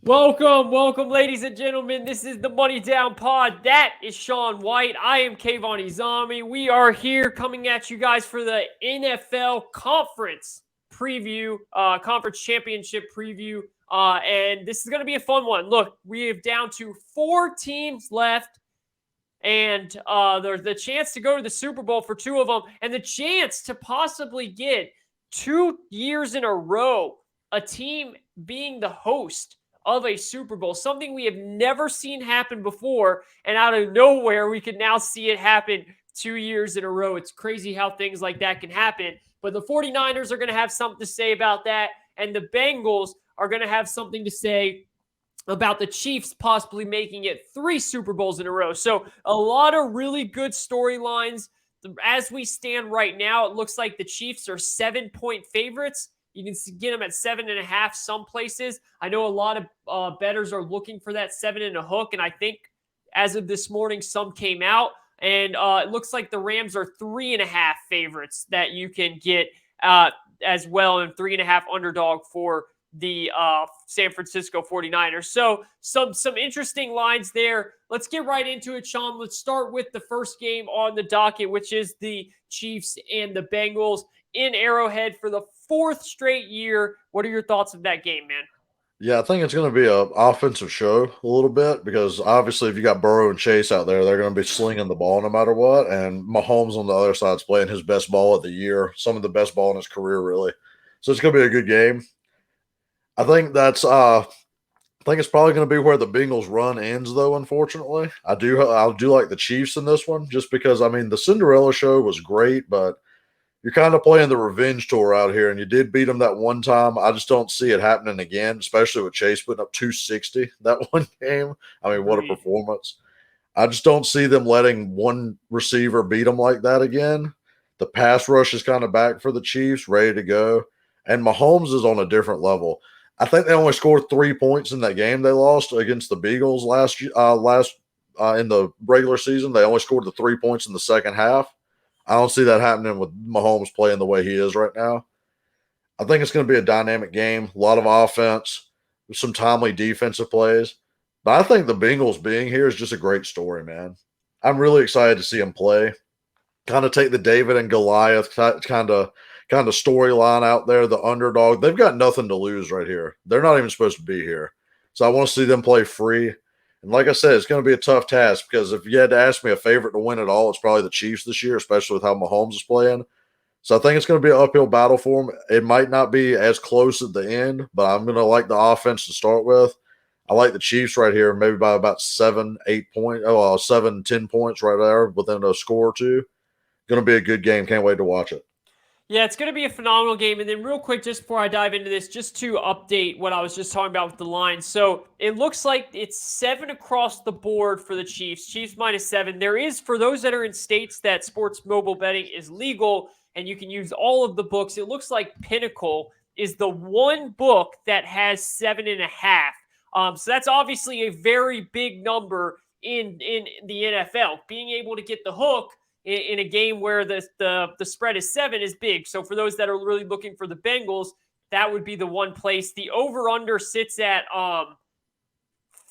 Welcome, ladies and gentlemen. This is the Money Down Pod. That is Shawn White. I am Kayvon and Shawn. We are here coming at you guys for the NFL conference preview, conference championship preview. And this is going to be a fun one. Look, we have down to 4 teams left. And there's the chance to go to the Super Bowl for 2 of them, and the chance to possibly get 2 years in a row a team being the host of a Super Bowl, something we have never seen happen before, and out of nowhere, we can now see it happen 2 years in a row. It's crazy how things like that can happen, but the 49ers are going to have something to say about that, and the Bengals are going to have something to say about the Chiefs possibly making it 3 Super Bowls in a row. So a lot of really good storylines. As we stand right now, it looks like the Chiefs are 7-point favorites. You can get them at 7.5 some places. I know a lot of bettors are looking for that 7 and a hook, and I think as of this morning, some came out. And it looks like the Rams are 3.5 favorites that you can get as well, and 3.5 underdog for the San Francisco 49ers. So some interesting lines there. Let's get right into it, Shawn. Let's start with the first game on the docket, which is the Chiefs and the Bengals in Arrowhead for the 4th straight year. What are your thoughts of that game, man? Yeah, I think it's going to be an offensive show a little bit because obviously if you got Burrow and Chase out there, they're going to be slinging the ball no matter what. And Mahomes on the other side is playing his best ball of the year, some of the best ball in his career, really. So it's going to be a good game. I think it's probably going to be where the Bengals run ends, though. Unfortunately, I do like the Chiefs in this one, just because I mean the Cinderella show was great, but you're kind of playing the revenge tour out here, and you did beat them that one time. I just don't see it happening again, especially with Chase putting up 260 that one game. I mean, what a Agreed. performance! I just don't see them letting one receiver beat them like that again. The pass rush is kind of back for the Chiefs, ready to go, and Mahomes is on a different level. I think they only scored 3 points in that game they lost against the Beagles in the regular season. They only scored the 3 points in the second half. I don't see that happening with Mahomes playing the way he is right now. I think it's going to be a dynamic game, a lot of offense, some timely defensive plays. But I think the Bengals being here is just a great story, man. I'm really excited to see them play. Kind of take the David and Goliath kind of storyline out there, the underdog. They've got nothing to lose right here. They're not even supposed to be here. So I want to see them play free. And like I said, it's going to be a tough task because if you had to ask me a favorite to win it all, it's probably the Chiefs this year, especially with how Mahomes is playing. So I think it's going to be an uphill battle for them. It might not be as close at the end, but I'm going to like the offense to start with. I like the Chiefs right here, maybe by about 10 points right there within a score or two. Going to be a good game. Can't wait to watch it. Yeah, it's going to be a phenomenal game. And then real quick, just before I dive into this, just to update what I was just talking about with the line. So it looks like it's 7 across the board for the Chiefs. Chiefs -7. There is, for those that are in states that sports mobile betting is legal and you can use all of the books, it looks like Pinnacle is the one book that has 7.5. So that's obviously a very big number in the NFL. Being able to get the hook in a game where the spread is 7 is big. So for those that are really looking for the Bengals, that would be the one place. The over-under sits at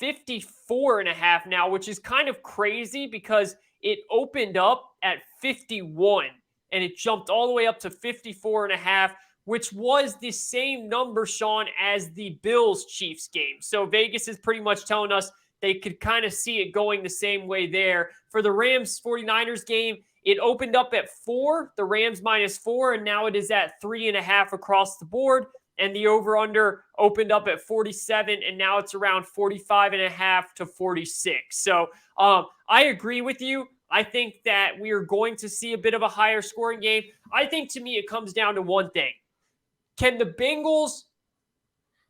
54.5 now, which is kind of crazy because it opened up at 51 and it jumped all the way up to 54.5, which was the same number, Shawn, as the Bills-Chiefs game. So Vegas is pretty much telling us they could kind of see it going the same way there. For the Rams 49ers game, it opened up at 4, the Rams -4, and now it is at 3.5 across the board. And the over-under opened up at 47, and now it's around 45.5 to 46. So I agree with you. I think that we are going to see a bit of a higher scoring game. I think, to me, it comes down to one thing. Can the Bengals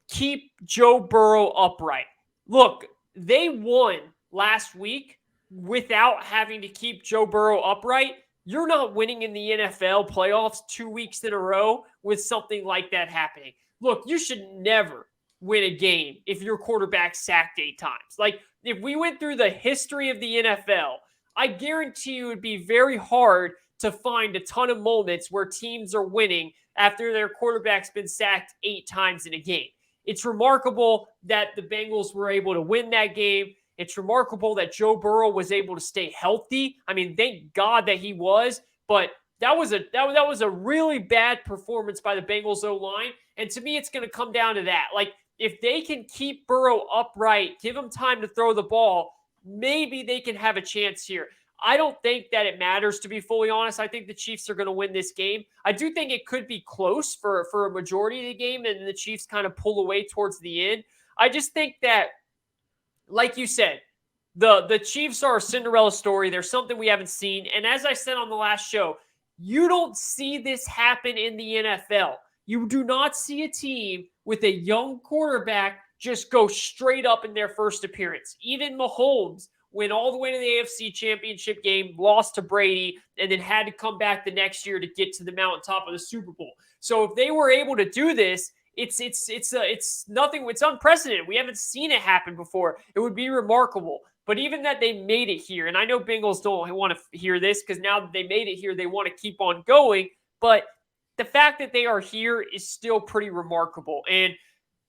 keep Joe Burrow upright? Look, they won last week without having to keep Joe Burrow upright. You're not winning in the NFL playoffs 2 weeks in a row with something like that happening. Look, you should never win a game if your quarterback's sacked 8 times. Like, if we went through the history of the NFL, I guarantee you it would be very hard to find a ton of moments where teams are winning after their quarterback's been sacked 8 times in a game. It's remarkable that the Bengals were able to win that game. It's remarkable that Joe Burrow was able to stay healthy. I mean, thank God that he was, but that was a really bad performance by the Bengals O-line. And to me, it's going to come down to that. Like, if they can keep Burrow upright, give him time to throw the ball, maybe they can have a chance here. I don't think that it matters, to be fully honest. I think the Chiefs are going to win this game. I do think it could be close for a majority of the game, and the Chiefs kind of pull away towards the end. I just think that, like you said, the Chiefs are a Cinderella story. There's something we haven't seen. And as I said on the last show, you don't see this happen in the NFL. You do not see a team with a young quarterback just go straight up in their first appearance. Even Mahomes went all the way to the AFC Championship game, lost to Brady, and then had to come back the next year to get to the mountaintop of the Super Bowl. So if they were able to do this, it's nothing. It's unprecedented. We haven't seen it happen before. It would be remarkable. But even that they made it here, and I know Bengals don't want to hear this because now that they made it here, they want to keep on going. But the fact that they are here is still pretty remarkable. And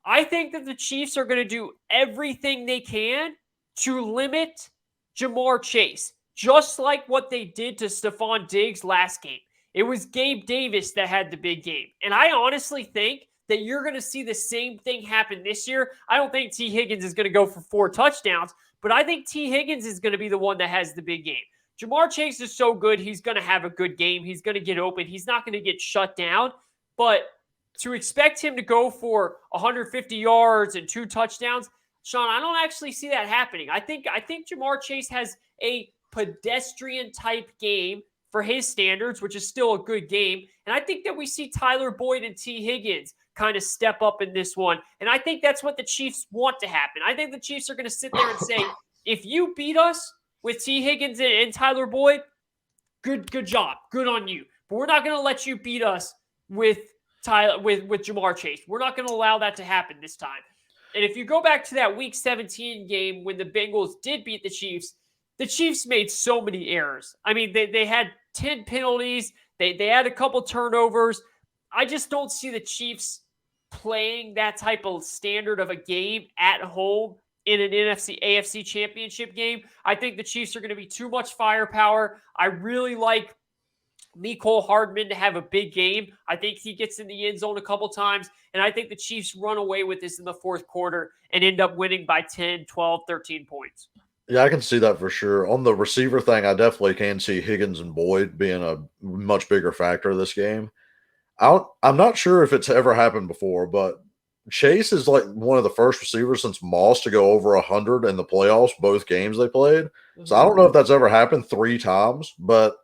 I think that the Chiefs are going to do everything they can to limit Ja'Marr Chase, just like what they did to Stephon Diggs last game. It was Gabe Davis that had the big game. And I honestly think that you're going to see the same thing happen this year. I don't think T. Higgins is going to go for 4 touchdowns, but I think T. Higgins is going to be the one that has the big game. Ja'Marr Chase is so good, he's going to have a good game. He's going to get open. He's not going to get shut down. But to expect him to go for 150 yards and 2 touchdowns, Shawn, I don't actually see that happening. I think Ja'Marr Chase has a pedestrian-type game for his standards, which is still a good game. And I think that we see Tyler Boyd and T. Higgins kind of step up in this one. And I think that's what the Chiefs want to happen. I think the Chiefs are going to sit there and say, if you beat us with T. Higgins and Tyler Boyd, good job. Good on you. But we're not going to let you beat us with Ja'Marr Chase. We're not going to allow that to happen this time. And if you go back to that Week 17 game when the Bengals did beat the Chiefs made so many errors. I mean, they had 10 penalties. They had a couple turnovers. I just don't see the Chiefs playing that type of standard of a game at home in an AFC Championship game. I think the Chiefs are going to be too much firepower. I really like Mecole Hardman to have a big game. I think he gets in the end zone a couple times, and I think the Chiefs run away with this in the fourth quarter and end up winning by 10, 12, 13 points. Yeah, I can see that for sure. On the receiver thing, I definitely can see Higgins and Boyd being a much bigger factor this game. I'm not sure if it's ever happened before, but Chase is like one of the first receivers since Moss to go over 100 in the playoffs, both games they played. So I don't know if that's ever happened 3 times, but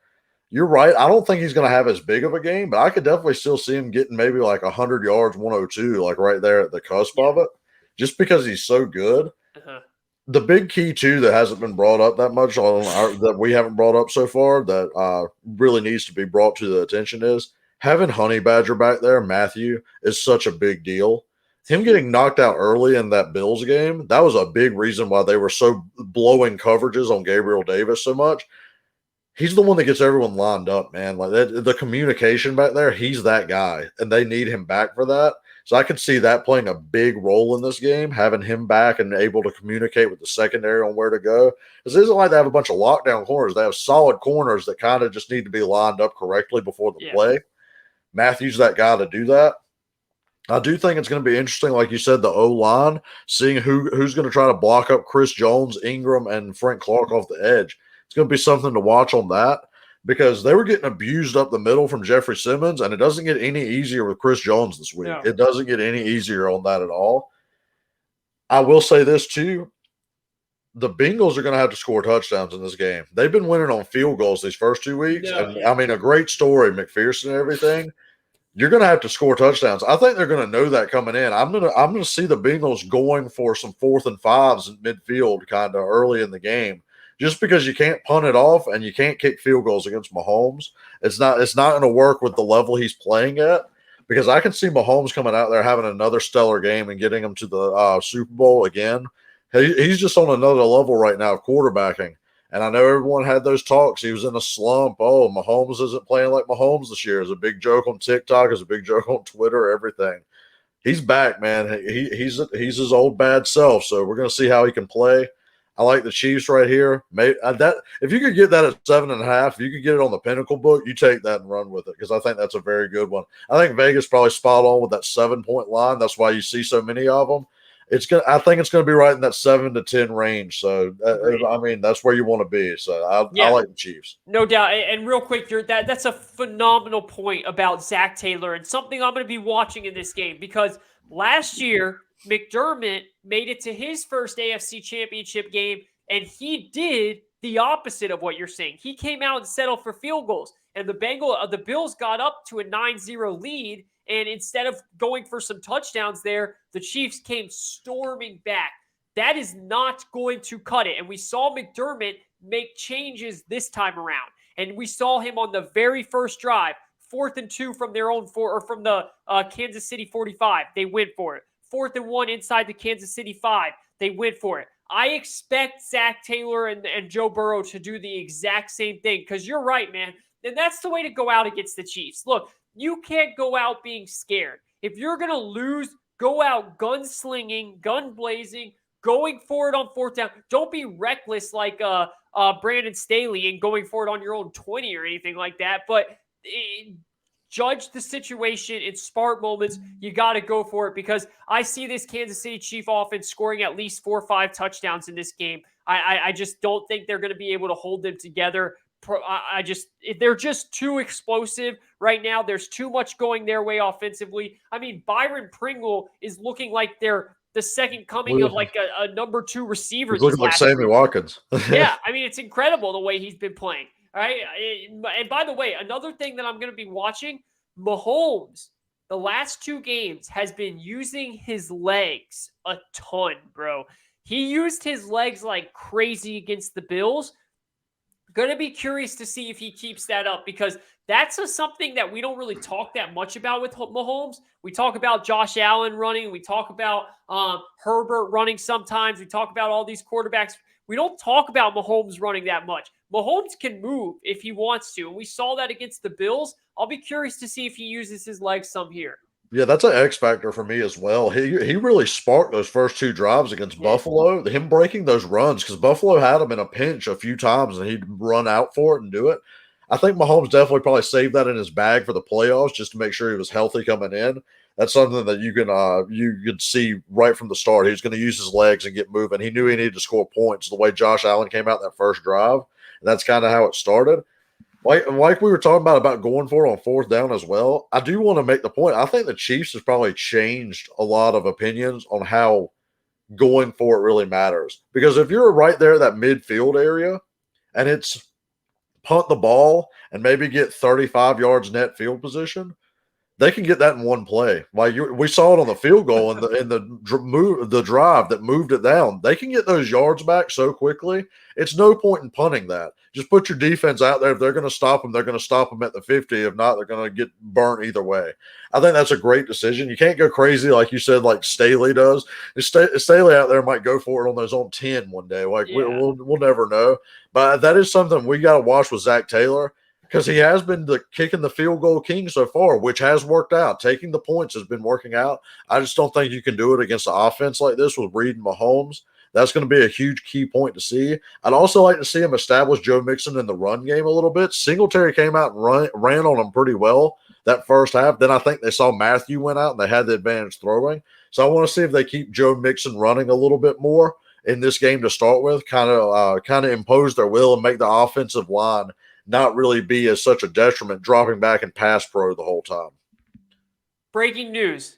you're right. I don't think he's going to have as big of a game, but I could definitely still see him getting maybe like 100 yards, 102, like right there at the cusp of it, just because he's so good. The big key, too, that hasn't been brought up that much, that we haven't brought up so far, that really needs to be brought to the attention is having Honey Badger back there, Matthew, is such a big deal. Him getting knocked out early in that Bills game, that was a big reason why they were so blowing coverages on Gabriel Davis so much. He's the one that gets everyone lined up, man. Like the communication back there, he's that guy, and they need him back for that. So I could see that playing a big role in this game, having him back and able to communicate with the secondary on where to go. Because it isn't like they have a bunch of lockdown corners. They have solid corners that kind of just need to be lined up correctly before the play. Matthew's that guy to do that. I do think it's going to be interesting, like you said, the O-line, seeing who's going to try to block up Chris Jones, Ingram, and Frank Clark off the edge. It's going to be something to watch on that because they were getting abused up the middle from Jeffrey Simmons, and it doesn't get any easier with Chris Jones this week. It doesn't get any easier on that at all. I will say this, too. The Bengals are going to have to score touchdowns in this game. They've been winning on field goals these first 2 weeks. I mean, a great story, McPherson and everything. You're going to have to score touchdowns. I think they're going to know that coming in. I'm going to see the Bengals going for some 4th and 5s in midfield kind of early in the game, just because you can't punt it off and you can't kick field goals against Mahomes. It's not going to work with the level he's playing at, because I can see Mahomes coming out there having another stellar game and getting him to the Super Bowl again. He's just on another level right now of quarterbacking. And I know everyone had those talks. He was in a slump. Oh, Mahomes isn't playing like Mahomes this year. It's a big joke on TikTok. It's a big joke on Twitter, everything. He's back, man. He's his old bad self. So we're gonna see how he can play. I like the Chiefs right here. Maybe that if you could get that at 7.5, if you could get it on the Pinnacle book, you take that and run with it because I think that's a very good one. I think Vegas probably spot on with that 7-point line. That's why you see so many of them. I think it's gonna be right in that 7 to 10 range. So I mean, that's where you want to be. So I like the Chiefs. No doubt. And real quick, that's a phenomenal point about Zach Taylor and something I'm going to be watching in this game because last year, McDermott made it to his first AFC Championship game, and he did the opposite of what you're saying. He came out and settled for field goals, and the Bills got up to a 9-0 lead, and instead of going for some touchdowns there, the Chiefs came storming back. That is not going to cut it. And we saw McDermott make changes this time around. And we saw him on the very first drive, 4th and 2 from their own from the Kansas City 45. They went for it. 4th and 1 inside the Kansas City 5. They went for it. I expect Zach Taylor and Joe Burrow to do the exact same thing because you're right, man. And that's the way to go out against the Chiefs. Look, you can't go out being scared. If you're going to lose, go out gunslinging, gun blazing, going for it on 4th down. Don't be reckless like Brandon Staley and going for it on your own 20 or anything like that. But judge the situation in smart moments. You got to go for it because I see this Kansas City Chief offense scoring at least 4 or 5 touchdowns in this game. I just don't think they're going to be able to hold them together. They're just too explosive right now. There's too much going their way offensively. I mean, Byron Pringle is looking like they're the second coming of like a number 2 receiver. He's looking like Sammy Watkins. Yeah, I mean, it's incredible the way he's been playing. All right. And by the way, another thing that I'm going to be watching, Mahomes, the last 2 games has been using his legs a ton, bro. He used his legs like crazy against the Bills. Going to be curious to see if he keeps that up because that's something that we don't really talk that much about with Mahomes. We talk about Josh Allen running. We talk about Herbert running sometimes. We talk about all these quarterbacks. We don't talk about Mahomes running that much. Mahomes can move if he wants to, and we saw that against the Bills. I'll be curious to see if he uses his legs some here. Yeah, that's an X factor for me as well. He really sparked those first 2 drives against Buffalo, him breaking those runs because Buffalo had him in a pinch a few times and he'd run out for it and do it. I think Mahomes definitely probably saved that in his bag for the playoffs just to make sure he was healthy coming in. That's something that you could see right from the start. He was going to use his legs and get moving. He knew he needed to score points the way Josh Allen came out that first drive, and that's kind of how it started. Like we were talking about going for it on 4th down as well, I do want to make the point. I think the Chiefs has probably changed a lot of opinions on how going for it really matters. Because if you're right there at that midfield area and it's punt the ball and maybe get 35 yards net field position, they can get that in one play. We saw it on the field goal and the drive that moved it down. They can get those yards back so quickly. It's no point in punting that. Just put your defense out there. If they're going to stop them, they're going to stop them at the 50. If not, they're going to get burnt either way. I think that's a great decision. You can't go crazy like you said, like Staley does. Staley out there might go for it on those own 10 one day. We'll never know. But that is something we got to watch with Zach Taylor. Because he has been kicking the field goal king so far, which has worked out. Taking the points has been working out. I just don't think you can do it against an offense like this with Reed and Mahomes. That's going to be a huge key point to see. I'd also like to see him establish Joe Mixon in the run game a little bit. Singletary came out and ran on him pretty well that first half. Then I think they saw Matthew went out and they had the advantage throwing. So I want to see if they keep Joe Mixon running a little bit more in this game to start with, kind of impose their will and make the offensive line not really be as such a detriment, dropping back in pass pro the whole time. Breaking news.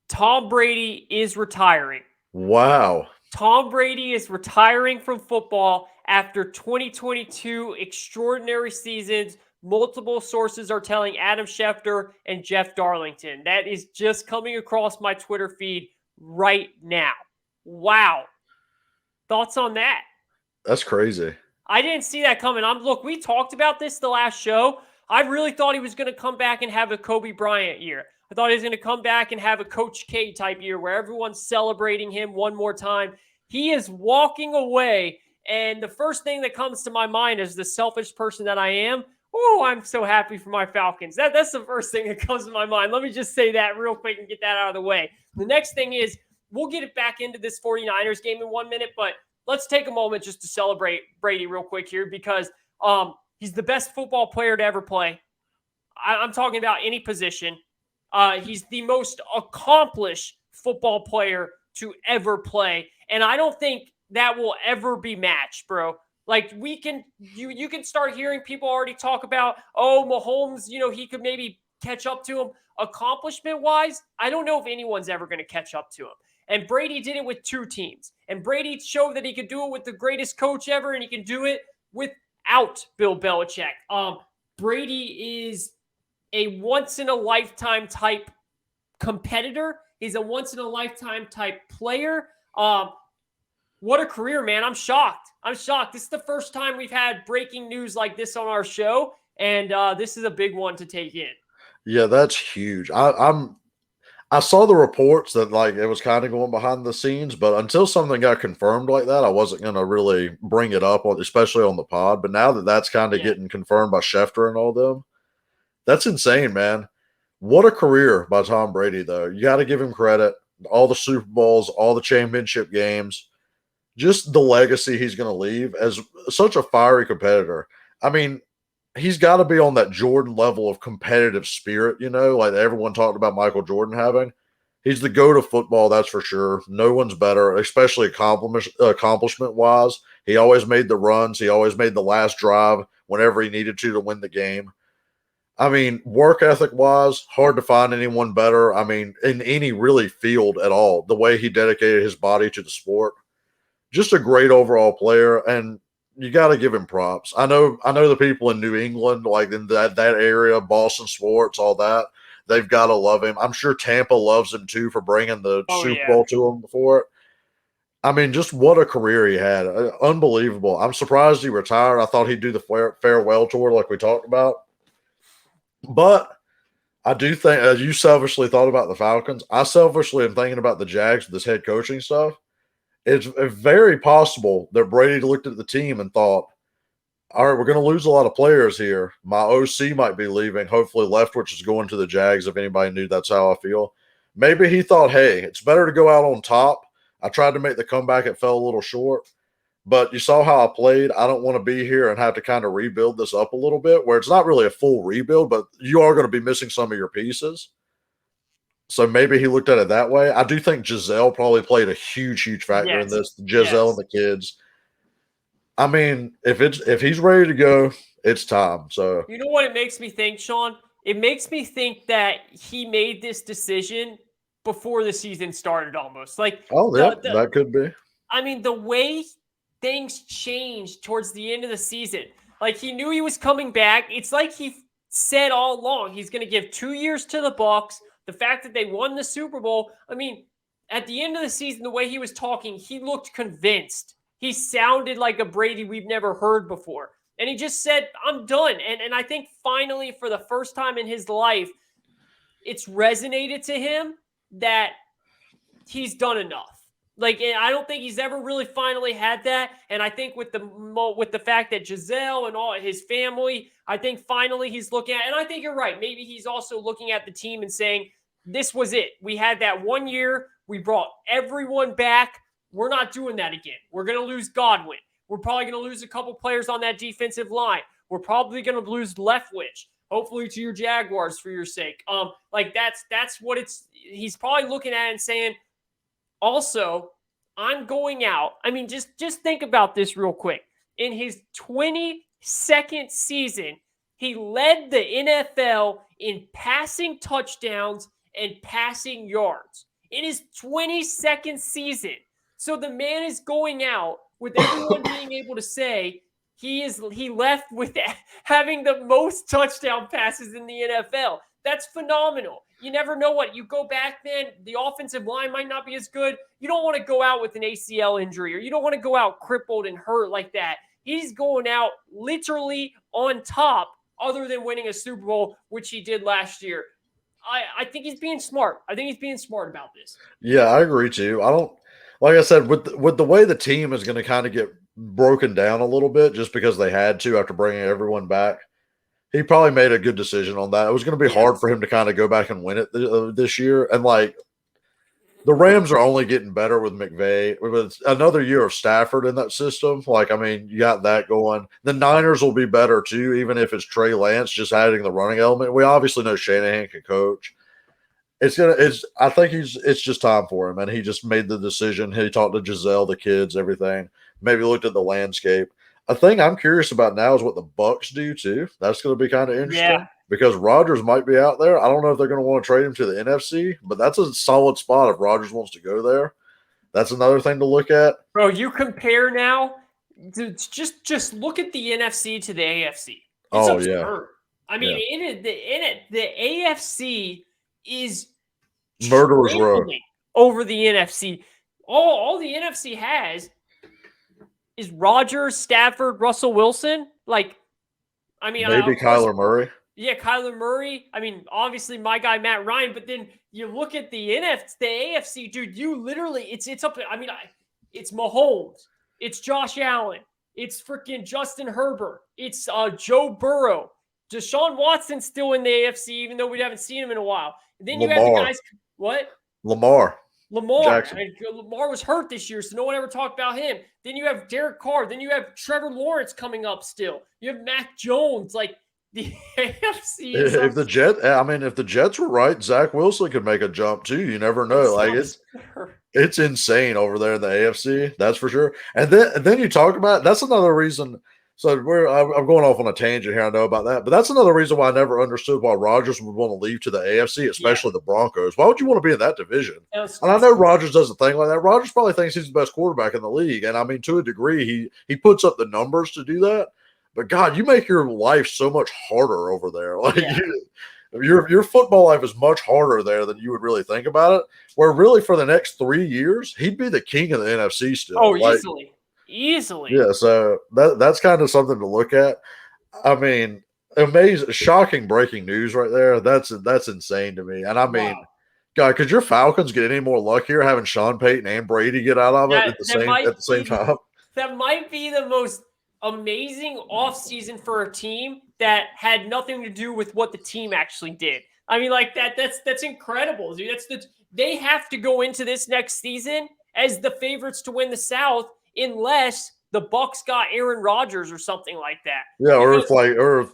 Tom Brady is retiring. Wow. Tom Brady is retiring from football after 2022 extraordinary seasons. Multiple sources are telling Adam Schefter and Jeff Darlington. That is just coming across my Twitter feed right now. Wow. Thoughts on that? That's crazy. I didn't see that coming. Look, we talked about this the last show. I really thought he was going to come back and have a Kobe Bryant year. I thought he was going to come back and have a Coach K type year where everyone's celebrating him one more time. He is walking away, and the first thing that comes to my mind as the selfish person that I am, Oh, I'm so happy for my Falcons. That's the first thing that comes to my mind. Let me just say that real quick and get that out of the way. The next thing is we'll get it back into this 49ers game in 1 minute, but let's take a moment just to celebrate Brady real quick here because he's the best football player to ever play. I'm talking about any position. He's the most accomplished football player to ever play. And I don't think that will ever be matched, bro. Like you can start hearing people already talk about, oh, Mahomes, he could maybe catch up to him. Accomplishment wise, I don't know if anyone's ever going to catch up to him. And Brady did it with 2 teams. And Brady showed that he could do it with the greatest coach ever, and he can do it without Bill Belichick. Brady is a once-in-a-lifetime type competitor. He's a once-in-a-lifetime type player. What a career, man. I'm shocked. This is the first time we've had breaking news like this on our show, and this is a big one to take in. Yeah, that's huge. I saw the reports that like it was kind of going behind the scenes, but until something got confirmed like that, I wasn't going to really bring it up, especially on the pod. But now that that's kind of getting confirmed by Schefter and all them, that's insane, man. What a career by Tom Brady, though. You got to give him credit. All the Super Bowls, all the championship games, just the legacy he's going to leave as such a fiery competitor. I mean, he's got to be on that Jordan level of competitive spirit, like everyone talked about Michael Jordan having. He's the GOAT of football, that's for sure. No one's better, especially accomplishment-wise. He always made the runs. He always made the last drive whenever he needed to win the game. I mean, work ethic-wise, hard to find anyone better. I mean, in any really field at all, the way he dedicated his body to the sport. Just a great overall player, and you got to give him props. I know the people in New England, like in that area, Boston sports, all that, they've got to love him. I'm sure Tampa loves him too for bringing the Super Bowl to him before it. I mean, just what a career he had. Unbelievable. I'm surprised he retired. I thought he'd do the farewell tour like we talked about. But I do think, as you selfishly thought about the Falcons, I selfishly am thinking about the Jags with this head coaching stuff. It's very possible that Brady looked at the team and thought, all right, we're going to lose a lot of players here. My OC might be leaving. Hopefully Leftwich is going to the Jags, if anybody knew that's how I feel. Maybe he thought, hey, it's better to go out on top. I tried to make the comeback. It fell a little short. But you saw how I played. I don't want to be here and have to kind of rebuild this up a little bit, where it's not really a full rebuild, but you are going to be missing some of your pieces. So maybe he looked at it that way. I do think Giselle probably played a huge factor in this. Giselle and the kids. I mean, if he's ready to go, it's time. So you know what it makes me think, Shawn? It makes me think that he made this decision before the season started almost. Like, that could be. I mean, the way things changed towards the end of the season. Like, he knew he was coming back. It's like he said all along he's going to give 2 years to the Bucs. The fact that they won the Super Bowl, I mean, at the end of the season, the way he was talking, he looked convinced. He sounded like a Brady we've never heard before. And he just said, I'm done. And I think finally, for the first time in his life, it's resonated to him that he's done enough. Like, I don't think he's ever really finally had that. And I think with the fact that Giselle and all his family, I think finally he's looking at, and I think you're right. Maybe he's also looking at the team and saying, this was it. We had that 1 year. We brought everyone back. We're not doing that again. We're going to lose Godwin. We're probably going to lose a couple players on that defensive line. We're probably going to lose Leftwich, hopefully to your Jaguars for your sake. Like that's what he's probably looking at and saying, also, I'm going out. I mean, just think about this real quick. In his 22nd season, he led the NFL in passing touchdowns and passing yards. In his 22nd season. So the man is going out with everyone being able to say he left with having the most touchdown passes in the NFL. That's phenomenal. You never know what. You go back, man, the offensive line might not be as good. You don't want to go out with an ACL injury, or you don't want to go out crippled and hurt like that. He's going out literally on top, other than winning a Super Bowl, which he did last year. I think he's being smart. I think he's being smart about this. Yeah, I agree too. Like I said, with the way the team is going to kind of get broken down a little bit just because they had to after bringing everyone back. he probably made a good decision on that. It was going to be Yeah. hard for him to kind of go back and win it this year. And like the Rams are only getting better with McVay. With another year of Stafford in that system, like, I mean, you got that going. The Niners will be better too, even if it's Trey Lance just adding the running element. We obviously know Shanahan can coach. I think it's just time for him, and he just made the decision. He talked to Giselle, the kids, everything. Maybe looked at the landscape. A thing I'm curious about now is what the Bucks do too. That's going to be kind of interesting because Rodgers might be out there. I don't know if they're going to want to trade him to the NFC, but that's a solid spot if Rodgers wants to go there. That's another thing to look at. Bro, you compare now. Just look at the NFC to the AFC. It's absurd. I mean, the AFC is murderer's row over the NFC. All the NFC has is Rodgers, Stafford, Russell Wilson. Like, I mean, maybe Kyler Murray. Yeah, Kyler Murray. I mean, obviously my guy Matt Ryan. But then you look at the AFC, dude. You literally, it's up. I mean, it's Mahomes. It's Josh Allen. It's freaking Justin Herbert. It's Joe Burrow. Deshaun Watson's still in the AFC, even though we haven't seen him in a while. And then you have the guys. What? Lamar. Lamar was hurt this year, so no one ever talked about him. Then you have Derek Carr. Then you have Trevor Lawrence coming up still. You have Mac Jones. Like, the AFC. If the Jets were right, Zach Wilson could make a jump too. You never know. Like, it's insane over there in the AFC. That's for sure. And then you talk about, that's another reason. So I'm going off on a tangent here. I know about that, but that's another reason why I never understood why Rodgers would want to leave to the AFC, especially the Broncos. Why would you want to be in that division? And I know Rodgers doesn't think like that. Rodgers probably thinks he's the best quarterback in the league, and I mean, to a degree, he puts up the numbers to do that. But God, you make your life so much harder over there. Like your football life is much harder there than you would really think about it. Where really for the next 3 years, he'd be the king of the NFC still. Oh, easily. Yeah, so that's kind of something to look at. I mean, amazing, shocking breaking news right there. That's insane to me. And I mean, God, could your Falcons get any more luck here having Sean Payton and Brady get out of it at the same time? That might be the most amazing offseason for a team that had nothing to do with what the team actually did. I mean, like that's incredible, dude. They have to go into this next season as the favorites to win the South unless the Bucks got Aaron Rodgers or something like that. Yeah, or if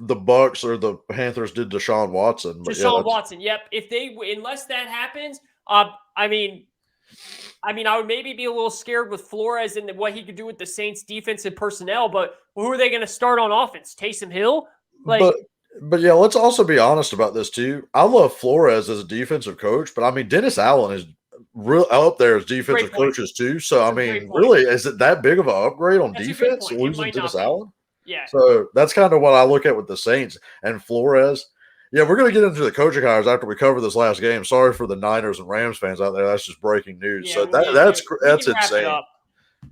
the Bucks or the Panthers did Deshaun Watson. Watson, yep. Unless that happens, I mean, I would maybe be a little scared with Flores and what he could do with the Saints defense and personnel, but who are they going to start on offense? Taysom Hill? But yeah, let's also be honest about this too. I love Flores as a defensive coach, but I mean, Dennis Allen is real up there as defensive coaches too. So, I mean, really, is it that big of an upgrade on defense losing Dennis Allen? Yeah. So that's kind of what I look at with the Saints and Flores. Yeah, we're going to get into the coaching hires after we cover this last game. Sorry for the Niners and Rams fans out there. That's just breaking news. Yeah, so that's insane.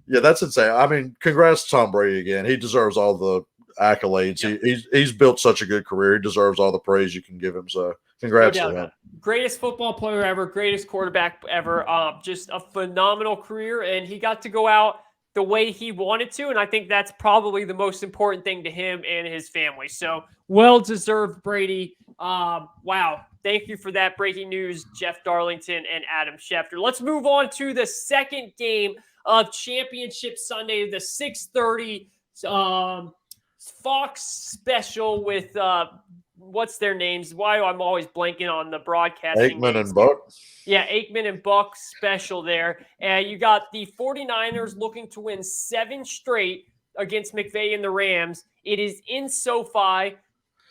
Yeah, that's insane. I mean, congrats to Tom Brady again. He deserves all the accolades. Yep. He's built such a good career. He deserves all the praise you can give him. So congrats to him. Greatest football player ever, greatest quarterback ever. Just a phenomenal career, and he got to go out the way he wanted to, and I think that's probably the most important thing to him and his family. So well-deserved, Brady. Wow. Thank you for that breaking news, Jeff Darlington and Adam Schefter. Let's move on to the second game of Championship Sunday, the 6:30 Fox special with what's their names? Why I'm always blanking on the broadcasting Aikman names. And Buck. Yeah, Aikman and Buck special there. And you got the 49ers looking to win 7 straight against McVay and the Rams. It is in SoFi.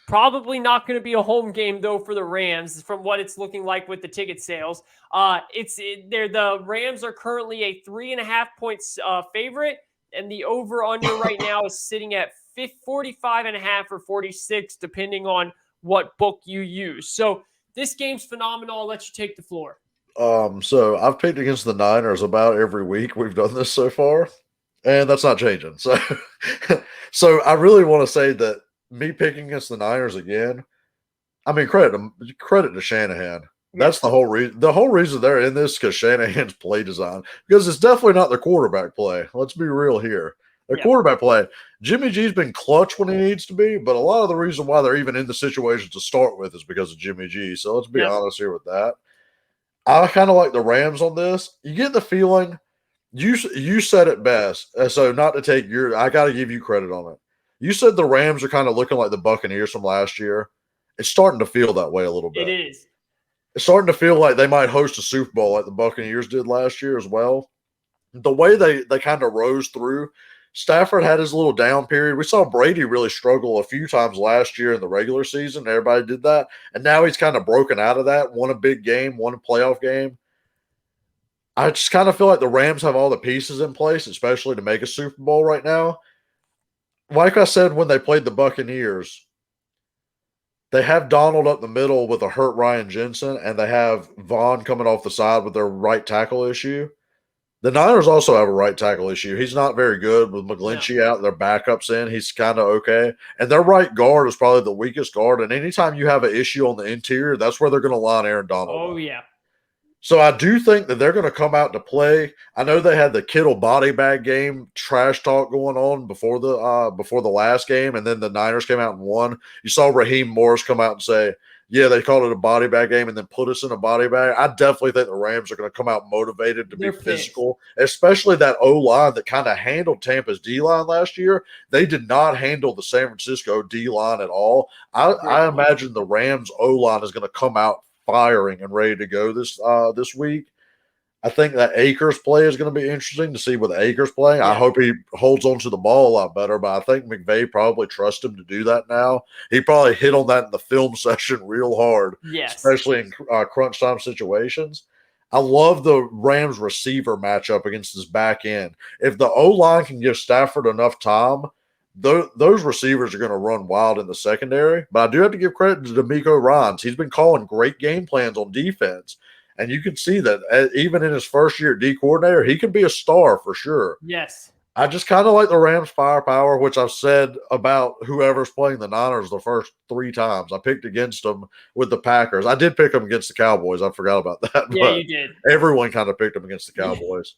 Probably not going to be a home game, though, for the Rams from what it's looking like with the ticket sales. The Rams are currently a 3.5 points favorite, and the over-under right now is sitting at 45.5 or 46, depending on what book you use. So this game's phenomenal. I'll let you take the floor. So I've picked against the Niners about every week we've done this so far, and that's not changing. So I really want to say that me picking against the Niners again, I mean, credit to Shanahan. That's the whole reason. The whole reason they're in this because Shanahan's play design. Because it's definitely not the quarterback play. Let's be real here. Their Yeah. quarterback play. Jimmy G's been clutch when he needs to be, but a lot of the reason why they're even in the situation to start with is because of Jimmy G. So let's be honest here with that. I kind of like the Rams on this. You get the feeling you said it best. So not to take your, I got to give you credit on it. You said the Rams are kind of looking like the Buccaneers from last year. It's starting to feel that way a little bit. It is. It's starting to feel like they might host a Super Bowl like the Buccaneers did last year as well. The way they kind of rose through, Stafford had his little down period. We saw Brady really struggle a few times last year in the regular season. Everybody did that. And now he's kind of broken out of that, won a big game, won a playoff game. I just kind of feel like the Rams have all the pieces in place, especially to make a Super Bowl right now. Like I said, when they played the Buccaneers, they have Donald up the middle with a hurt Ryan Jensen, and they have Vaughn coming off the side with their right tackle issue. The Niners also have a right tackle issue. He's not very good with McGlinchey out. Their backups in. He's kind of okay. And their right guard is probably the weakest guard. And anytime you have an issue on the interior, that's where they're going to line Aaron Donald. Oh, yeah. So I do think that they're going to come out to play. I know they had the Kittle body bag game trash talk going on before the last game, and then the Niners came out and won. You saw Raheem Morris come out and say, yeah, they called it a body bag game and then put us in a body bag. I definitely think the Rams are going to come out motivated to be physical, especially that O-line that kind of handled Tampa's D-line last year. They did not handle the San Francisco D-line at all. I imagine the Rams O-line is going to come out firing and ready to go this week. I think that Akers play is going to be interesting to see with Akers playing. Yeah. I hope he holds on to the ball a lot better, but I think McVay probably trusts him to do that now. He probably hit on that in the film session real hard, especially in crunch time situations. I love the Rams receiver matchup against his back end. If the O-line can give Stafford enough time, those receivers are going to run wild in the secondary. But I do have to give credit to D'Amico Ryans. He's been calling great game plans on defense. And you can see that even in his first year at D coordinator, he can be a star for sure. Yes. I just kind of like the Rams' firepower, which I've said about whoever's playing the Niners the first 3 times. I picked against them with the Packers. I did pick them against the Cowboys. I forgot about that. Yeah, you did. Everyone kind of picked them against the Cowboys.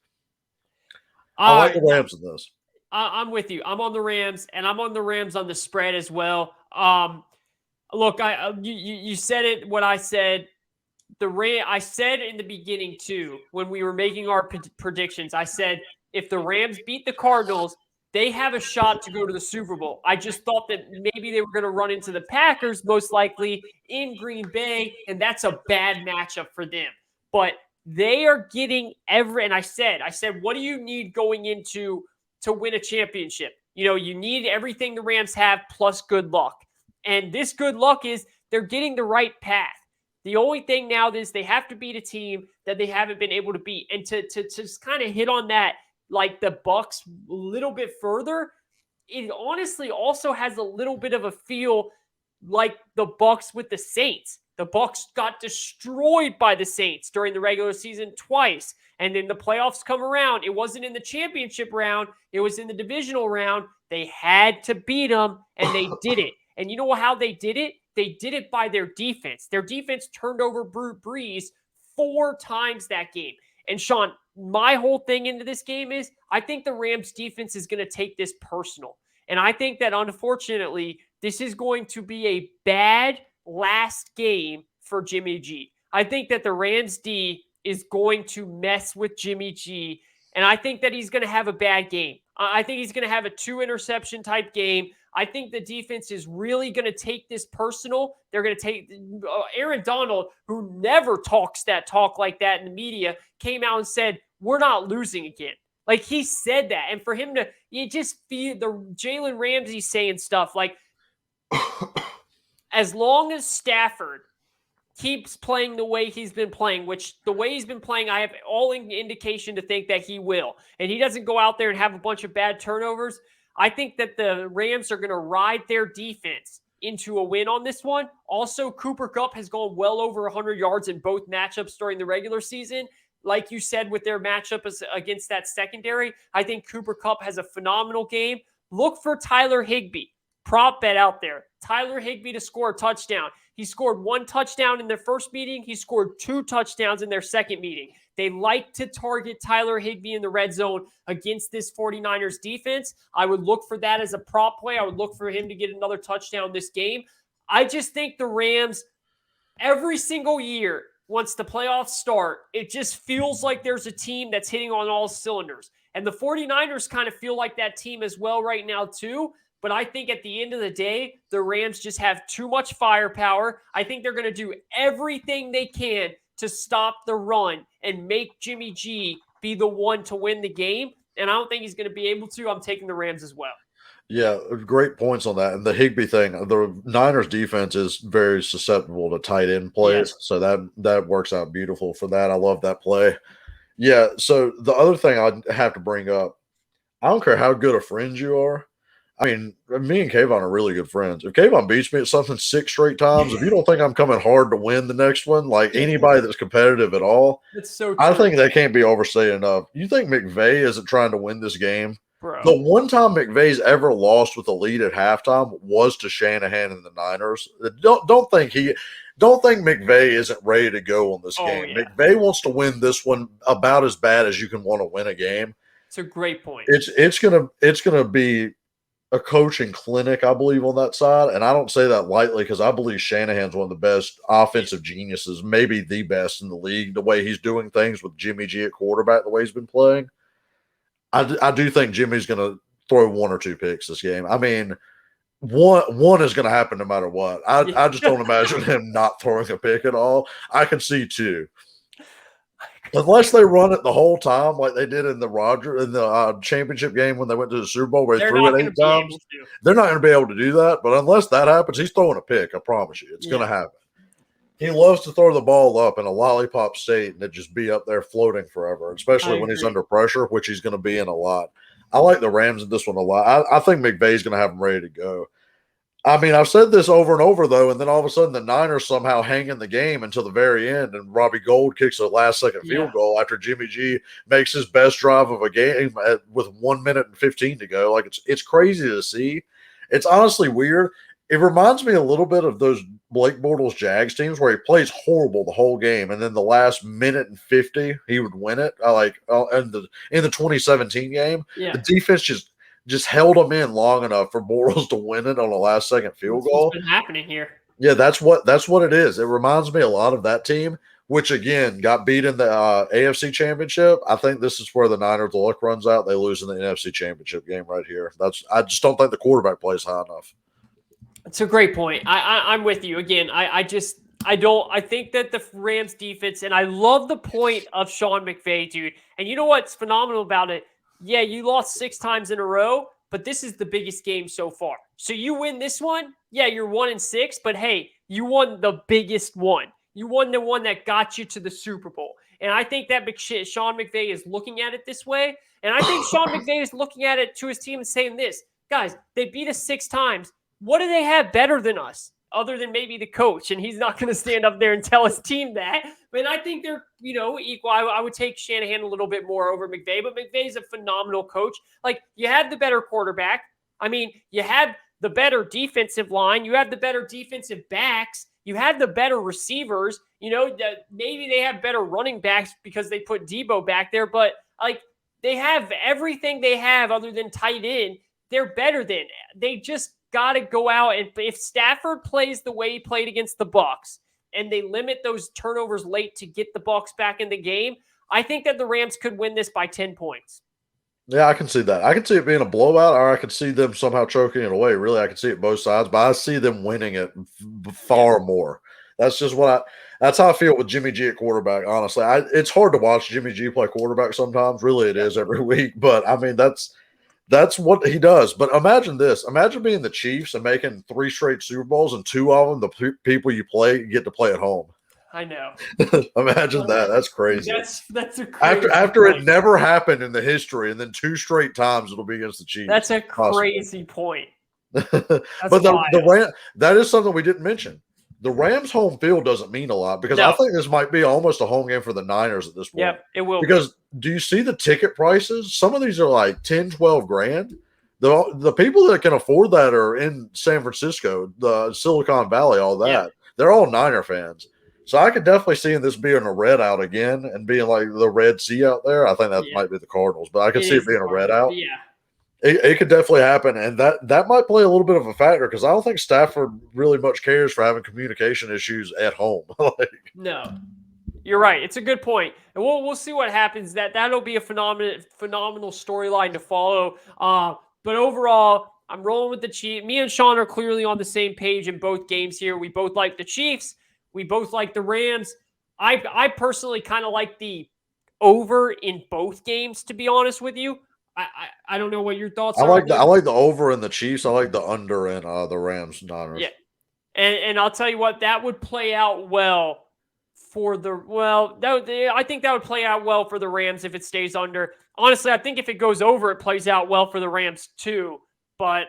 I like the Rams in this. I'm with you. I'm on the Rams, and I'm on the Rams on the spread as well. Look, you said it. What I said. I said in the beginning too, when we were making our predictions, I said if the Rams beat the Cardinals, they have a shot to go to the Super Bowl. I just thought that maybe they were going to run into the Packers, most likely in Green Bay, and that's a bad matchup for them. But they are getting and I said, what do you need going into to win a championship? You know, you need everything the Rams have plus good luck. And this good luck is they're getting the right path. The only thing now is they have to beat a team that they haven't been able to beat. And to just kind of hit on that, like the Bucs a little bit further, it honestly also has a little bit of a feel like the Bucs with the Saints. The Bucs got destroyed by the Saints during the regular season twice. And then the playoffs come around. It wasn't in the championship round. It was in the divisional round. They had to beat them, and they did it. And you know how they did it? They did it by their defense. Their defense turned over Brees 4 times that game. And Shawn, my whole thing into this game is I think the Rams defense is going to take this personal. And I think that unfortunately, this is going to be a bad last game for Jimmy G. I think that the Rams D is going to mess with Jimmy G. And I think that he's going to have a bad game. I think he's going to have a 2-interception type game. I think the defense is really going to take this personal. They're going to take Aaron Donald, who never talks that talk like that in the media, came out and said, we're not losing again. Like he said that. And for him to, you just feel the Jalen Ramsey saying stuff like, as long as Stafford keeps playing the way he's been playing, which the way he's been playing, I have all indication to think that he will. And he doesn't go out there and have a bunch of bad turnovers. I think that the Rams are going to ride their defense into a win on this one. Also, Cooper Kupp has gone well over 100 yards in both matchups during the regular season. Like you said, with their matchup against that secondary, I think Cooper Kupp has a phenomenal game. Look for Tyler Higbee. Prop bet out there. Tyler Higbee to score a touchdown. He scored 1 touchdown in their first meeting. He scored 2 touchdowns in their second meeting. They like to target Tyler Higbee in the red zone against this 49ers defense. I would look for that as a prop play. I would look for him to get another touchdown this game. I just think the Rams, every single year, once the playoffs start, it just feels like there's a team that's hitting on all cylinders. And the 49ers kind of feel like that team as well right now too. But I think at the end of the day, the Rams just have too much firepower. I think they're going to do everything they can to stop the run and make Jimmy G be the one to win the game. And I don't think he's going to be able to. I'm taking the Rams as well. Yeah, great points on that. And the Higbee thing, the Niners defense is very susceptible to tight end plays. Yes. So that works out beautiful for that. I love that play. Yeah, so the other thing I have to bring up, I don't care how good of friends you are. I mean, me and Kayvon are really good friends. If Kayvon beats me at something 6 straight times, if you don't think I'm coming hard to win the next one, like anybody that's competitive at all, It's so true. I think that can't be overstated enough. You think McVay isn't trying to win this game? Bro. The one time McVay's ever lost with a lead at halftime was to Shanahan and the Niners. Don't think McVay isn't ready to go on this game. Yeah. McVay wants to win this one about as bad as you can want to win a game. It's a great point. It's gonna be a coaching clinic, I believe, on that side. And I don't say that lightly because I believe Shanahan's one of the best offensive geniuses, maybe the best in the league, the way he's doing things with Jimmy G at quarterback, the way he's been playing. I do think Jimmy's going to throw 1 or 2 picks this game. I mean, one is going to happen no matter what. I just don't imagine him not throwing a pick at all. I can see 2. Unless they run it the whole time like they did in the championship game when they went to the Super Bowl where they threw it 8 times. They're not going to be able to do that. But unless that happens, he's throwing a pick. I promise you. It's going to happen. He loves to throw the ball up in a lollipop state and it just be up there floating forever, especially when he's under pressure, which he's going to be in a lot. I like the Rams in this one a lot. I think McVay's going to have them ready to go. I mean, I've said this over and over, though, and then all of a sudden the Niners somehow hang in the game until the very end, and Robbie Gould kicks a last-second field goal after Jimmy G makes his best drive of a game with 1 minute and 15 to go. Like, it's crazy to see. It's honestly weird. It reminds me a little bit of those Blake Bortles Jags teams where he plays horrible the whole game, and then the last minute and 50 he would win it. In the 2017 game, the defense just held them in long enough for Bortles to win it on a last-second field goal. What's been happening here? Yeah, that's what it is. It reminds me a lot of that team, which again got beat in the AFC Championship. I think this is where the Niners' the luck runs out. They lose in the NFC Championship game right here. I just don't think the quarterback plays high enough. It's a great point. I'm with you. Again, I think that the Rams defense, and I love the point of Sean McVay, dude. And you know what's phenomenal about it? Yeah, you lost 6 times in a row, but this is the biggest game so far. So you win this one, yeah, you're 1-6, but hey, you won the biggest one. You won the one that got you to the Super Bowl. And I think that Sean McVay is looking at it this way. And I think Sean McVay is looking at it to his team and saying this, guys, they beat us 6 times. What do they have better than us other than maybe the coach? And he's not going to stand up there and tell his team that. But I think they're, equal. I would take Shanahan a little bit more over McVay, but McVay's a phenomenal coach. Like, you have the better quarterback. I mean, you have the better defensive line. You have the better defensive backs. You have the better receivers. Maybe they have better running backs because they put Debo back there. But, they have everything they have other than tight end. They're better than. They just got to go out, and if Stafford plays the way he played against the Bucs and they limit those turnovers late to get the Bucs back in the game, I think that the Rams could win this by 10 points. Yeah, I can see that. I can see it being a blowout, or I can see them somehow choking it away. Really, I can see it both sides, but I see them winning it far more. That's just that's how I feel with Jimmy G at quarterback, honestly. It's hard to watch Jimmy G play quarterback sometimes. Really, it is every week, but I mean, that's what he does. But imagine this. Imagine being the Chiefs and making 3 straight Super Bowls, and 2 of them, the people you play, get to play at home. I know. Imagine that. That's crazy. That's a crazy after it never happened in the history, and then 2 straight times it'll be against the Chiefs. That's a crazy point. But that is something we didn't mention. The Rams' home field doesn't mean a lot because I think this might be almost a home game for the Niners at this point. Yeah, it will. Because do you see the ticket prices? Some of these are like 10, 12 grand. The people that can afford that are in San Francisco, the Silicon Valley, all that. Yeah. They're all Niner fans. So I could definitely see this being a red out again and being like the Red Sea out there. I think that Yeah, might be the Cardinals, but I could it see it is the being a red Cardinals. out. Yeah. It could definitely happen, and that might play a little bit of a factor because I don't think Stafford really much cares for having communication issues at home. Like, No. You're right. It's a good point, and we'll see what happens. That'll be a phenomenal storyline to follow. But overall, I'm rolling with the Chiefs. Me and Shawn are clearly on the same page in both games here. We both like the Chiefs. We both like the Rams. I personally kind of like the over in both games. To be honest with you, I don't know what your thoughts are I there. like the over in the Chiefs. I like the under in the Rams Niners. Yeah, and I'll tell you what, that would play out well for the I think that would play out well for the Rams if it stays under. Honestly, I think if it goes over, it plays out well for the Rams too. But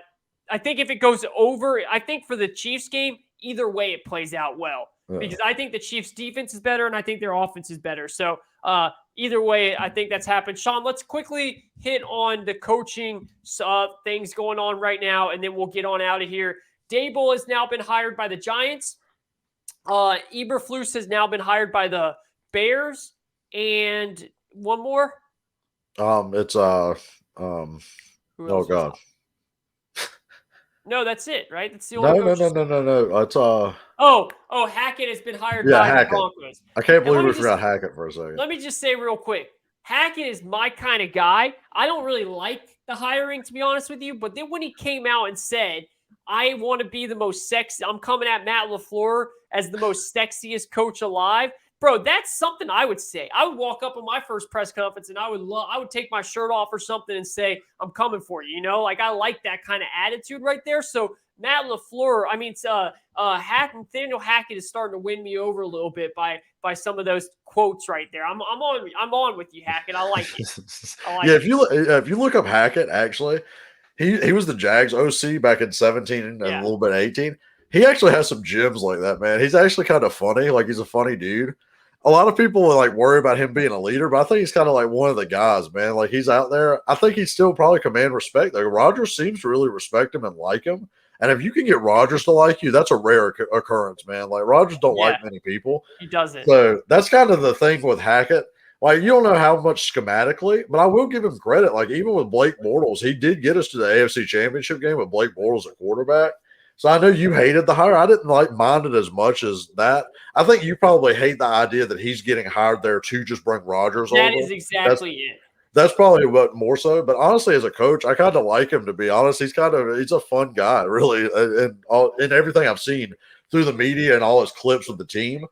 I think if it goes over, I think for the Chiefs game, either way it plays out well. Yeah. Because I think the Chiefs defense is better and I think their offense is better. So either way, I think that's happened. Shawn, let's quickly hit on the coaching things going on right now, and then we'll get on out of here. Dable has now been hired by the Giants. Eberflus has now been hired by the Bears, and one more. It's Who oh else god, no, that's it, right? That's the only coaches. no. It's Hackett has been hired yeah, by the Hackett. Broncos. I can't And believe we forgot Hackett for a second. let me just say real quick, Hackett is my kind of guy. I don't really like the hiring, to be honest with you, but then when he came out and said, I want to be the most sexy, I'm coming at Matt LaFleur as the most sexiest coach alive. Bro, that's something I would say. I would walk up on my first press conference and I would take my shirt off or something and say, I'm coming for you. You know, like I like that kind of attitude right there. So Matt LaFleur, I mean, Nathaniel Hackett is starting to win me over a little bit by some of those quotes right there. I'm on with you, Hackett. I like it. Yeah, if you look up Hackett, actually, he was the Jags OC back in 17 and a little bit 18. He actually has some gems like that, man. He's actually kind of funny. Like, he's a funny dude. A lot of people will like worry about him being a leader, but I think he's kind of like one of the guys, man. Like, he's out there. I think he'd still probably command respect. Like, Rodgers seems to really respect him and like him. And if you can get Rodgers to like you, that's a rare occurrence, man. Like, Rodgers don't like many people. He doesn't. So that's kind of the thing with Hackett. Like, you don't know how much schematically, but I will give him credit. Like, even with Blake Bortles, he did get us to the AFC Championship game with Blake Bortles at quarterback. So I know you hated the hire. I didn't mind it as much as that. I think you probably hate the idea that he's getting hired there to just bring Rodgers over. That is exactly it. That's probably what more so. But honestly, as a coach, I kind of like him, to be honest. He's a fun guy, really, and everything I've seen through the media and all his clips with the team.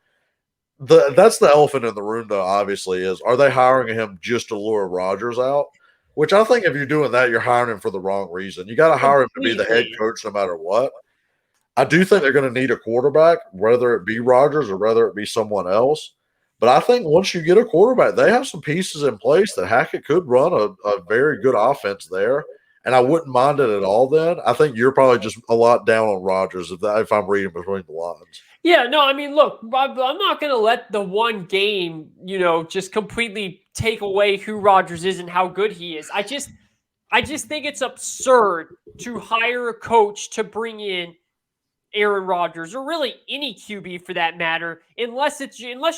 That's the elephant in the room, though, obviously, is are they hiring him just to lure Rodgers out? Which I think if you're doing that, you're hiring him for the wrong reason. You got to hire him to be the head coach no matter what. I do think they're going to need a quarterback, whether it be Rodgers or whether it be someone else. But I think once you get a quarterback, they have some pieces in place that Hackett could run a very good offense there. And I wouldn't mind it at all then. I think you're probably just a lot down on Rodgers if I'm reading between the lines. Yeah, no, I mean, look, I'm not going to let the one game, just completely take away who Rodgers is and how good he is. I just think it's absurd to hire a coach to bring in Aaron Rodgers, or really any QB for that matter, unless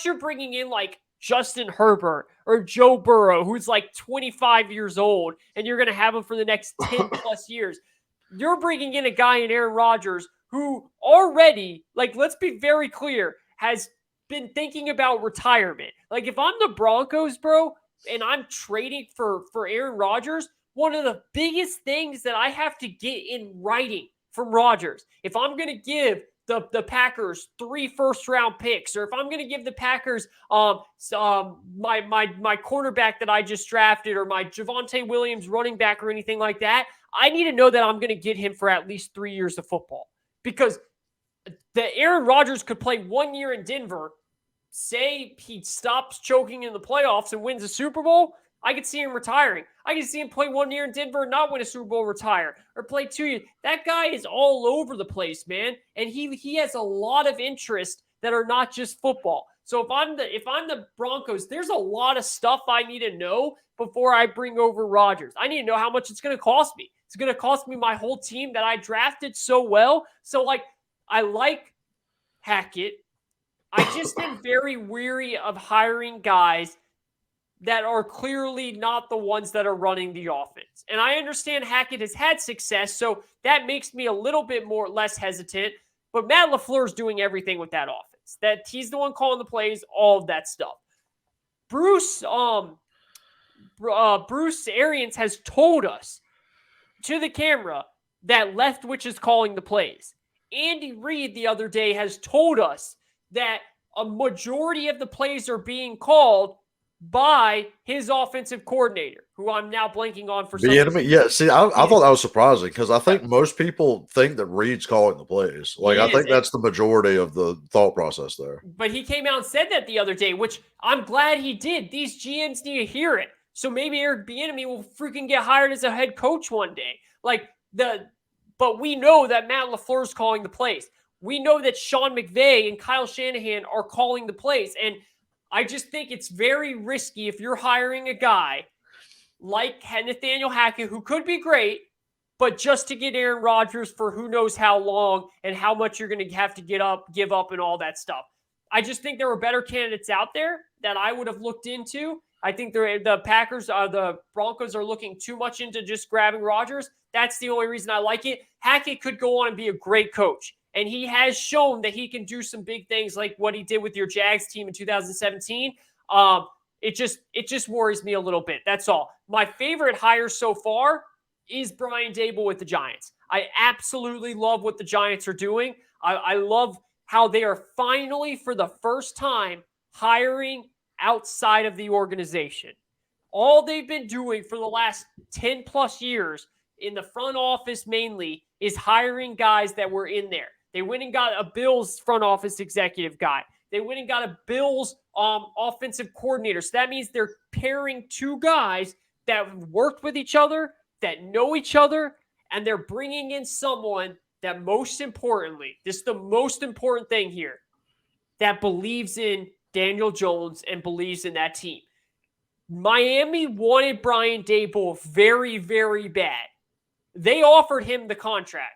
you're bringing in like Justin Herbert or Joe Burrow, who's like 25 years old, and you're going to have him for the next 10 plus years. You're bringing in a guy in Aaron Rodgers who already, like, let's be very clear, has been thinking about retirement. Like, if I'm the Broncos, bro, and I'm trading for Aaron Rodgers, one of the biggest things that I have to get in writing from Rodgers, if I'm going to give the Packers 3 first-round picks, or if I'm going to give the Packers my cornerback that I just drafted, or my Javonte Williams running back, or anything like that, I need to know that I'm going to get him for at least 3 years of football. Because the Aaron Rodgers could play 1 year in Denver, say he stops choking in the playoffs and wins a Super Bowl, I could see him retiring. I could see him play 1 year in Denver and not win a Super Bowl, retire, or play 2 years. That guy is all over the place, man. And he has a lot of interests that are not just football. So if I'm the Broncos, there's a lot of stuff I need to know before I bring over Rodgers. I need to know how much it's going to cost me. It's going to cost me my whole team that I drafted so well. So, like, I like Hackett. I just am very weary of hiring guys that are clearly not the ones that are running the offense. And I understand Hackett has had success, so that makes me a little bit less hesitant. But Matt LaFleur is doing everything with that offense. That he's the one calling the plays, all of that stuff. Bruce Arians has told us to the camera that Leftwich is calling the plays. Andy Reid the other day has told us that a majority of the plays are being called by his offensive coordinator, who I'm now blanking on for some reason. Yeah, see, I thought that was surprising because I think most people think that Reed's calling the plays. Like, I think that's the majority of the thought process there. But he came out and said that the other day, which I'm glad he did. These GMs need to hear it. So maybe Eric Bieniemy will freaking get hired as a head coach one day. But we know that Matt LaFleur is calling the plays. We know that Sean McVay and Kyle Shanahan are calling the plays. And I just think it's very risky if you're hiring a guy like Nathaniel Hackett, who could be great, but just to get Aaron Rodgers for who knows how long and how much you're going to have to give up and all that stuff. I just think there were better candidates out there that I would have looked into. I think the Broncos are looking too much into just grabbing Rodgers. That's the only reason I like it. Hackett could go on and be a great coach. And he has shown that he can do some big things like what he did with your Jags team in 2017. It just worries me a little bit. That's all. My favorite hire so far is Brian Daboll with the Giants. I absolutely love what the Giants are doing. I love how they are finally, for the first time, hiring outside of the organization. All they've been doing for the last 10 plus years in the front office mainly is hiring guys that were in there. They went and got a Bills front office executive guy. They went and got a Bills offensive coordinator. So that means they're pairing two guys that have worked with each other, that know each other, and they're bringing in someone that, most importantly, this is the most important thing here, that believes in Daniel Jones and believes in that team. Miami wanted Brian Daboll very, very bad. They offered him the contract.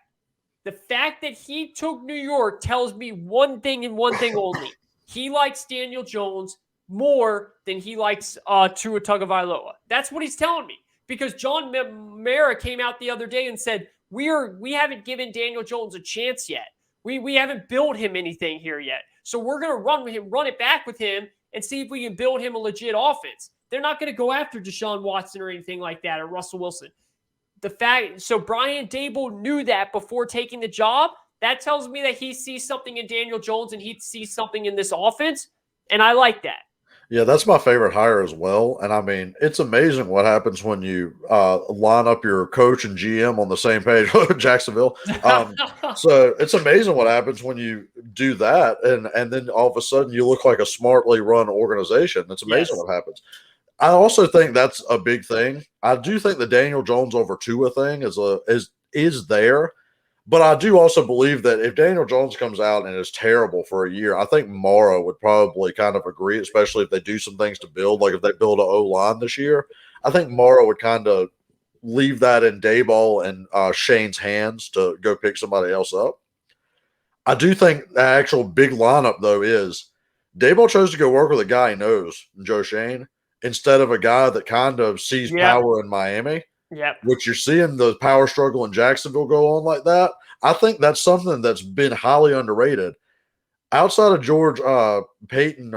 The fact that he took New York tells me one thing and one thing only. He likes Daniel Jones more than he likes Tua Tagovailoa. That's what he's telling me. Because John Mara came out the other day and said, we haven't given Daniel Jones a chance yet. We haven't built him anything here yet. So we're going to run it back with him and see if we can build him a legit offense. They're not going to go after Deshaun Watson or anything like that, or Russell Wilson. So Brian Daboll knew that before taking the job. That tells me that he sees something in Daniel Jones and he sees something in this offense, and I like that. Yeah, that's my favorite hire as well. And I mean, it's amazing what happens when you line up your coach and GM on the same page. Jacksonville. So it's amazing what happens when you do that, and then all of a sudden you look like a smartly run organization. It's amazing what happens. I also think that's a big thing. I do think the Daniel Jones over Tua thing is there, but I do also believe that if Daniel Jones comes out and is terrible for a year, I think Morrow would probably kind of agree, especially if they do some things to build, like if they build an O-line this year. I think Morrow would kind of leave that in Daboll and Shane's hands to go pick somebody else up. I do think the actual big lineup, though, is Daboll chose to go work with a guy he knows, Joe Shane, instead of a guy that kind of sees power in Miami, which you're seeing the power struggle in Jacksonville go on like that. I think that's something that's been highly underrated. Outside of George Payton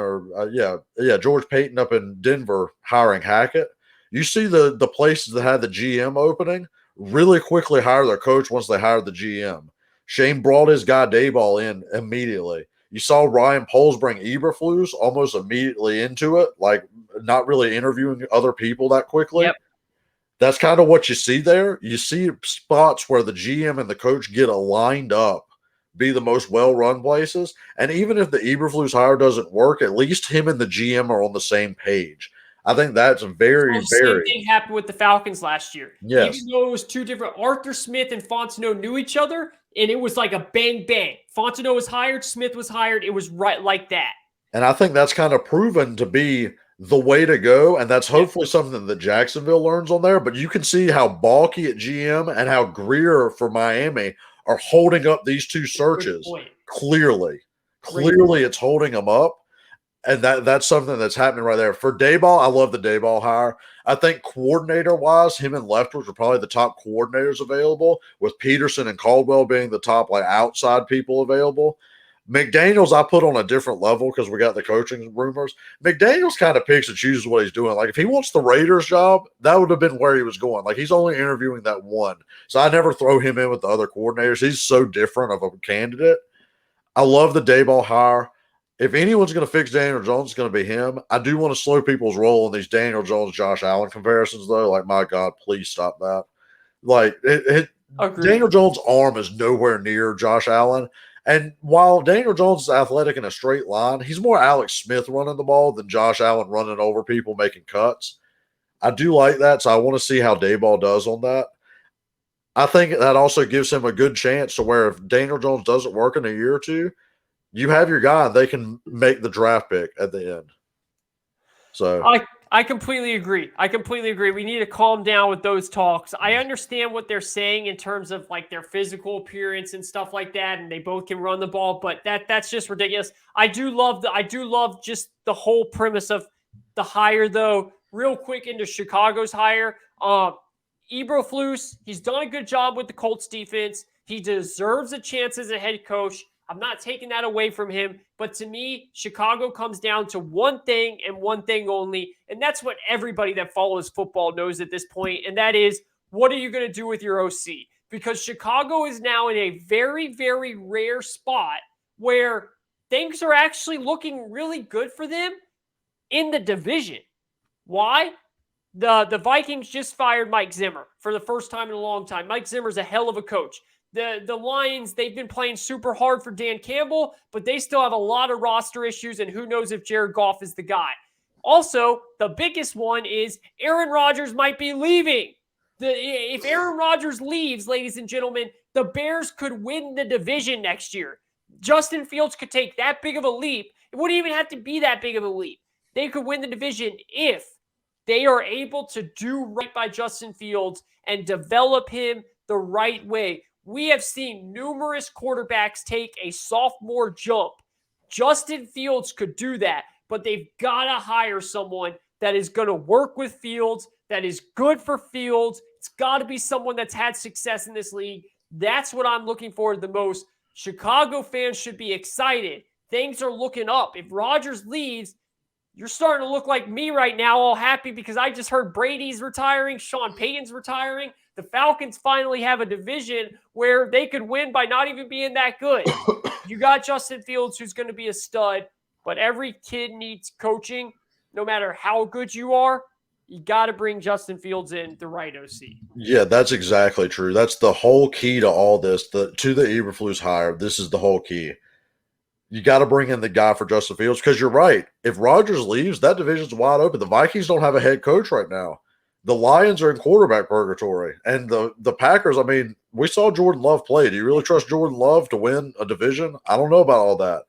George Payton up in Denver hiring Hackett, you see the places that had the GM opening really quickly hire their coach once they hired the GM. Shane brought his guy Daboll in immediately. You saw Ryan Poles bring Eberflus almost immediately into it, like not really interviewing other people that quickly. That's kind of what you see there. You see spots where the GM and the coach get aligned up, be the most well-run places. And even if the Eberflus hire doesn't work, at least him and the GM are on the same page. I think that's very, very. Same thing happened with the Falcons last year. Yes. Even though it was two different, Arthur Smith and Fontenot knew each other, and it was like a bang, bang. Fontenot was hired, Smith was hired. It was right like that. And I think that's kind of proven to be the way to go, and that's hopefully something that Jacksonville learns on there. But you can see how Balky at GM and how Greer for Miami are holding up these two searches clearly. Clearly, it's holding him up. And that's something that's happening right there. For Dayball, I love the Dayball hire. I think coordinator-wise, him and Leftwich are probably the top coordinators available, with Peterson and Caldwell being the top outside people available. McDaniels, I put on a different level because we got the coaching rumors. McDaniels kind of picks and chooses what he's doing. If he wants the Raiders job, that would have been where he was going. He's only interviewing that one. So I never throw him in with the other coordinators. He's so different of a candidate. I love the Dayball hire. If anyone's going to fix Daniel Jones, it's going to be him. I do want to slow people's roll in these Daniel Jones, Josh Allen comparisons, though. My God, please stop that. Daniel Jones' arm is nowhere near Josh Allen. And while Daniel Jones is athletic in a straight line, he's more Alex Smith running the ball than Josh Allen running over people making cuts. I do like that, so I want to see how Dayball does on that. I think that also gives him a good chance to where if Daniel Jones doesn't work in a year or two, you have your guy and they can make the draft pick at the end. So I completely agree. We need to calm down with those talks. I understand what they're saying in terms of their physical appearance and stuff like that, and they both can run the ball, but that's just ridiculous. I do love just the whole premise of the hire, though. Real quick into Chicago's hire. Eberflus, he's done a good job with the Colts defense. He deserves a chance as a head coach. I'm not taking that away from him. But to me, Chicago comes down to one thing and one thing only. And that's what everybody that follows football knows at this point. And that is, what are you going to do with your OC? Because Chicago is now in a very, very rare spot where things are actually looking really good for them in the division. Why? The Vikings just fired Mike Zimmer for the first time in a long time. Mike Zimmer's a hell of a coach. The Lions, they've been playing super hard for Dan Campbell, but they still have a lot of roster issues, and who knows if Jared Goff is the guy. Also, the biggest one is Aaron Rodgers might be leaving. If Aaron Rodgers leaves, ladies and gentlemen, the Bears could win the division next year. Justin Fields could take that big of a leap. It wouldn't even have to be that big of a leap. They could win the division if they are able to do right by Justin Fields and develop him the right way. We have seen numerous quarterbacks take a sophomore jump. Justin Fields could do that, but they've got to hire someone that is going to work with Fields, that is good for Fields. It's got to be someone that's had success in this league. That's what I'm looking for the most. Chicago fans should be excited. Things are looking up. If Rodgers leaves, you're starting to look like me right now, all happy because I just heard Brady's retiring, Sean Payton's retiring. The Falcons finally have a division where they could win by not even being that good. You got Justin Fields, who's going to be a stud, but every kid needs coaching. No matter how good you are, you got to bring Justin Fields in the right OC. Yeah, that's exactly true. That's the whole key to all this. To the Eberflus hire, this is the whole key. You got to bring in the guy for Justin Fields because you're right. If Rodgers leaves, that division's wide open. The Vikings don't have a head coach right now. The Lions are in quarterback purgatory. And the Packers, we saw Jordan Love play. Do you really trust Jordan Love to win a division? I don't know about all that.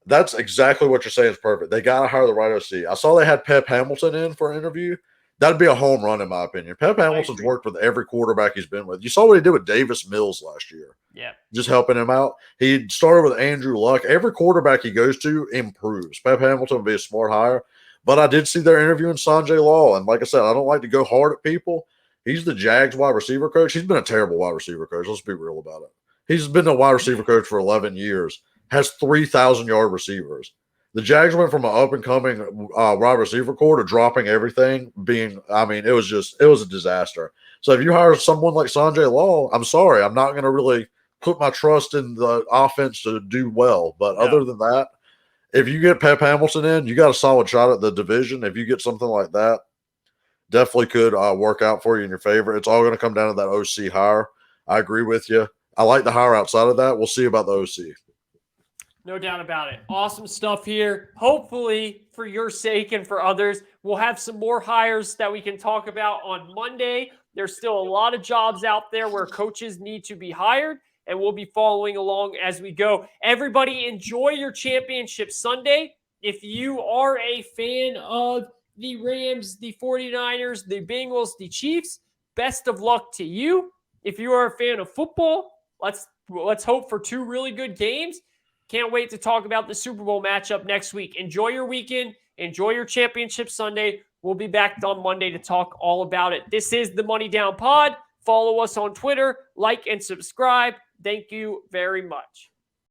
That's exactly what you're saying is perfect. They got to hire the right OC. I saw they had Pep Hamilton in for an interview. That'd be a home run, in my opinion. Pep Hamilton's worked with every quarterback he's been with. You saw what he did with Davis Mills last year. Yeah. Just helping him out. He started with Andrew Luck. Every quarterback he goes to improves. Pep Hamilton would be a smart hire. But I did see their interview in Sanjay Law. And like I said, I don't like to go hard at people. He's the Jags wide receiver coach. He's been a terrible wide receiver coach. Let's be real about it. He's been a wide receiver coach for 11 years. Has 3,000-yard receivers. The Jags went from an up-and-coming wide receiver core to dropping everything. It was a disaster. So if you hire someone like Sanjay Law, I'm sorry, I'm not going to really put my trust in the offense to do well. But other than that, if you get Pep Hamilton in, you got a solid shot at the division. If you get something like that, definitely could work out for you in your favor. It's all going to come down to that OC hire. I agree with you. I like the hire outside of that. We'll see about the OC. No doubt about it. Awesome stuff here. Hopefully, for your sake and for others, we'll have some more hires that we can talk about on Monday. There's still a lot of jobs out there where coaches need to be hired, and we'll be following along as we go. Everybody, enjoy your championship Sunday. If you are a fan of the Rams, the 49ers, the Bengals, the Chiefs, best of luck to you. If you are a fan of football, let's hope for two really good games. Can't wait to talk about the Super Bowl matchup next week. Enjoy your weekend. Enjoy your championship Sunday. We'll be back on Monday to talk all about it. This is the Money Down Pod. Follow us on Twitter, like and subscribe. Thank you very much.